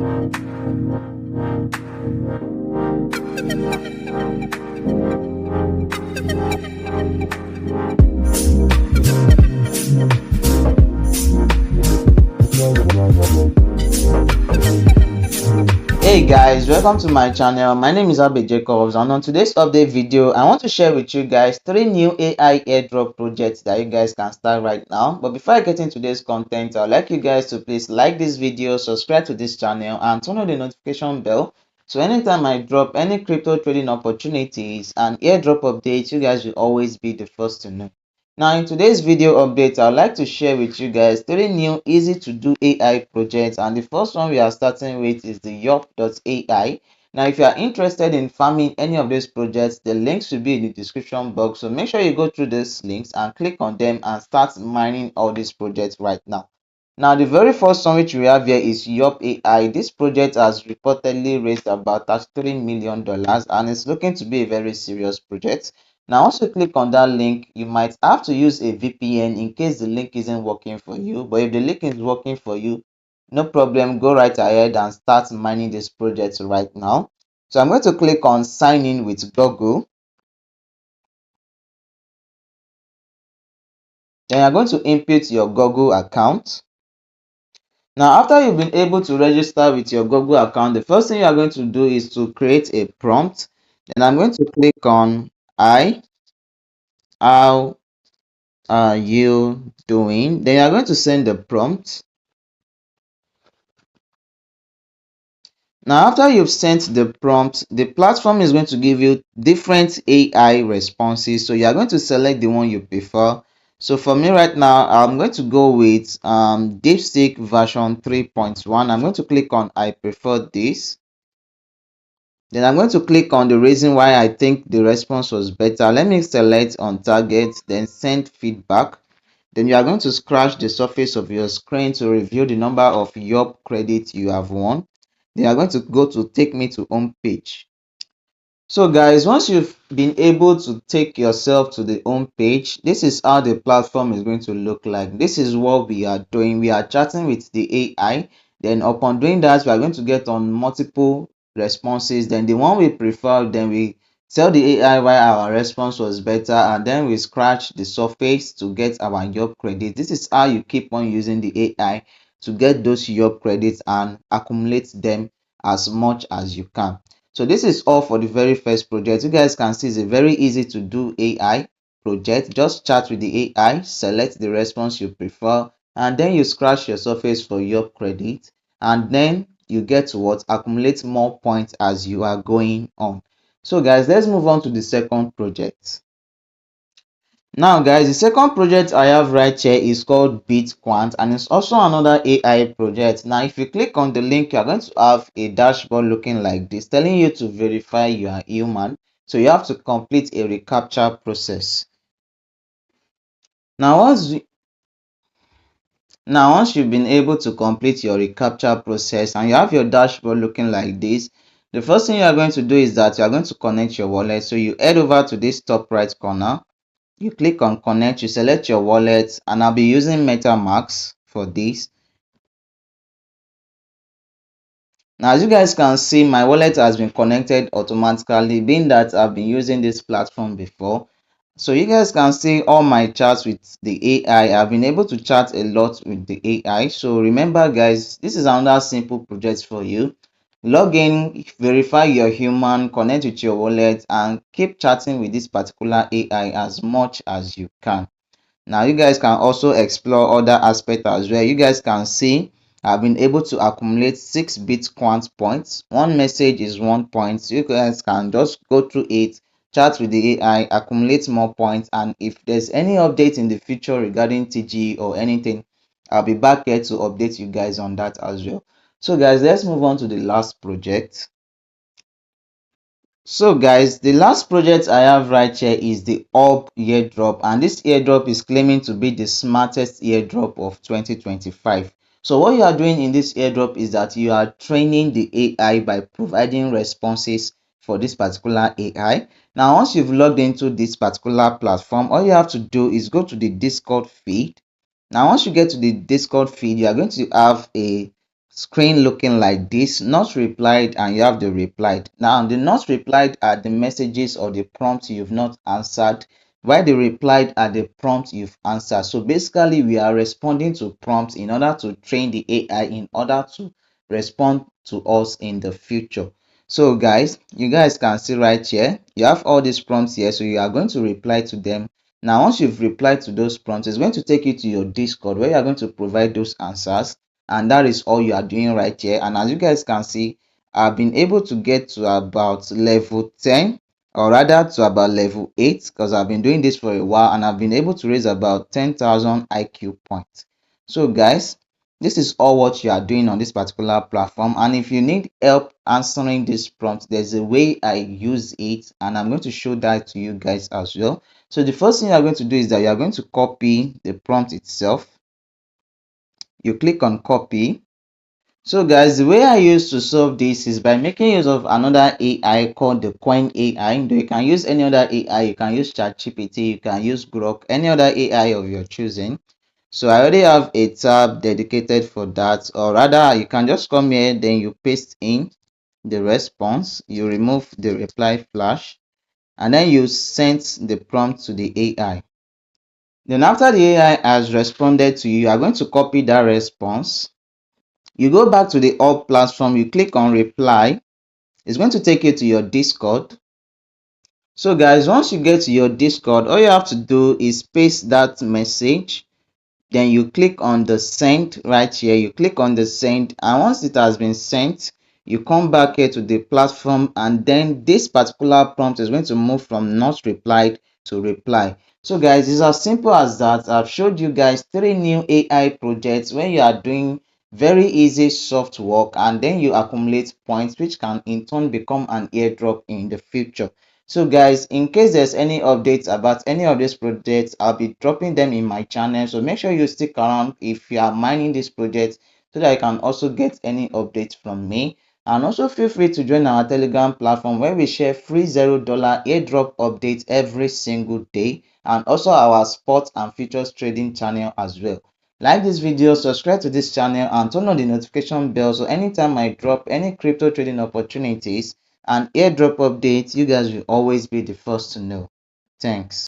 Hey guys, welcome to my channel. My name is Abe Jacobs, and on today's update video I want to share with you guys 3 new AI airdrop projects that you guys can start right now. But before I get into today's content, I'd like you guys to please like this video, subscribe to this channel, and turn on the notification bell, so anytime I drop any crypto trading opportunities and airdrop updates, you guys will always be the first to know. Now in today's video update, I'd like to share with you guys 3 new easy to do AI projects, and the first one we are starting with is the yupp.ai. Now if you are interested in farming any of these projects, the links will be in the description box, so make sure you go through these links and click on them and start mining all these projects right now. Now the very first one which we have here is yupp.ai. This project has reportedly raised about $33 million and it's looking to be a very serious project. Now once you click on that link, you might have to use a VPN in case the link isn't working for you, but if the link is working for you, no problem, go right ahead and start mining this project right now. So I'm going to click on sign in with Google. Then you're going to input your Google account. Now after you've been able to register with your Google account, the first thing you are going to do is to create a prompt. Then I'm going to click on how are you doing. Then you're going to send the prompt. Now after you've sent the prompt, the platform is going to give you different AI responses, so you are going to select the one you prefer. So for me right now, I'm going to go with DeepSeek version 3.1. I'm going to click on I prefer this. Then I'm going to click on the reason why I think the response was better. Let me select on target, then send feedback. Then you are going to scratch the surface of your screen to review the number of Yup credits you have won. Then you are going to go to take me to home page. So guys, once you've been able to take yourself to the home page, this is how the platform is going to look like. This is what we are doing. We are chatting with the AI. Then upon doing that, we are going to get on multiple responses. Then the one we prefer, then we tell the AI why our response was better, and then we scratch the surface to get our Yup credit. This is how you keep on using the AI to get those Yup credits and accumulate them as much as you can. So this is all for the very first project. You guys can see it's a very easy to do AI project. Just chat with the AI, select the response you prefer, and then you scratch your surface for your credit, and then you get to what, accumulate more points as you are going on. So guys, let's move on to the second project. Now guys, the second project I have right here is called Bitquant, and it's also another AI project. Now if you click on the link, you're going to have a dashboard looking like this, telling you to verify you are human. So you have to complete a reCAPTCHA process. Now once you've been able to complete your reCAPTCHA process and you have your dashboard looking like this, the first thing you are going to do is that you are going to connect your wallet. So you head over to this top right corner. You click on connect, you select your wallet, and I'll be using MetaMask for this. Now as you guys can see, my wallet has been connected automatically, being that I've been using this platform before. So you guys can see all my chats with the AI. I've been able to chat a lot with the AI. So remember guys, this is another simple project for you. Log in, verify you're human, connect with your wallet, and keep chatting with this particular AI as much as you can. Now you guys can also explore other aspects as well. You guys can see I've been able to accumulate 6 Bitquant points. One message is 1 point. So you guys can just go through it, chat with the AI, accumulate more points, and if there's any update in the future regarding TG or anything, I'll be back here to update you guys on that as well. So guys, let's move on to the last project. So guys, the last project I have right here is the airdrop, and this airdrop is claiming to be the smartest airdrop of 2025. So what you are doing in this airdrop is that you are training the AI by providing responses for this particular AI. Now once you've logged into this particular platform, all you have to do is go to the Discord feed. Now once you get to the Discord feed, you are going to have a screen looking like this: not replied, and you have the replied. Now the not replied are the messages or the prompts you've not answered, while the replied are the prompts you've answered. So basically we are responding to prompts in order to train the AI in order to respond to us in the future. So guys, you guys can see right here, you have all these prompts here, so you are going to reply to them. Now once you've replied to those prompts, it's going to take you to your Discord where you are going to provide those answers, and that is all you are doing right here. And as you guys can see, I've been able to get to about level 10, or rather to about level 8, because I've been doing this for a while, and I've been able to raise about 10,000 IQ points. So guys, this is all what you are doing on this particular platform. And if you need help answering this prompt, there's a way I use it, and I'm going to show that to you guys as well. So the first thing you are going to do is that you are going to copy the prompt itself. You click on copy. So guys, the way I used to solve this is by making use of another AI called the Coin AI. You can use any other AI, you can use ChatGPT, you can use Grok, any other AI of your choosing. So I already have a tab dedicated for that, or rather you can just come here, then you paste in the response, you remove the reply flash, and then you send the prompt to the AI. Then after the AI has responded to you, you are going to copy that response. You go back to the Hub platform, you click on reply. It's going to take you to your Discord. So guys, once you get to your Discord, all you have to do is paste that message. Then you click on the send right here. You click on the send, and once it has been sent, you come back here to the platform, and then this particular prompt is going to move from not replied to reply. So guys, it's as simple as that. I've showed you guys 3 new AI projects where you are doing very easy soft work, and then you accumulate points which can in turn become an airdrop in the future. So guys, in case there's any updates about any of these projects, I'll be dropping them in my channel. So make sure you stick around if you are mining this project, so that you can also get any updates from me. And also feel free to join our Telegram platform where we share free $0 airdrop updates every single day, and also our sports and futures trading channel as well. Like this video, subscribe to this channel, and turn on the notification bell so anytime I drop any crypto trading opportunities and airdrop updates, you guys will always be the first to know. Thanks.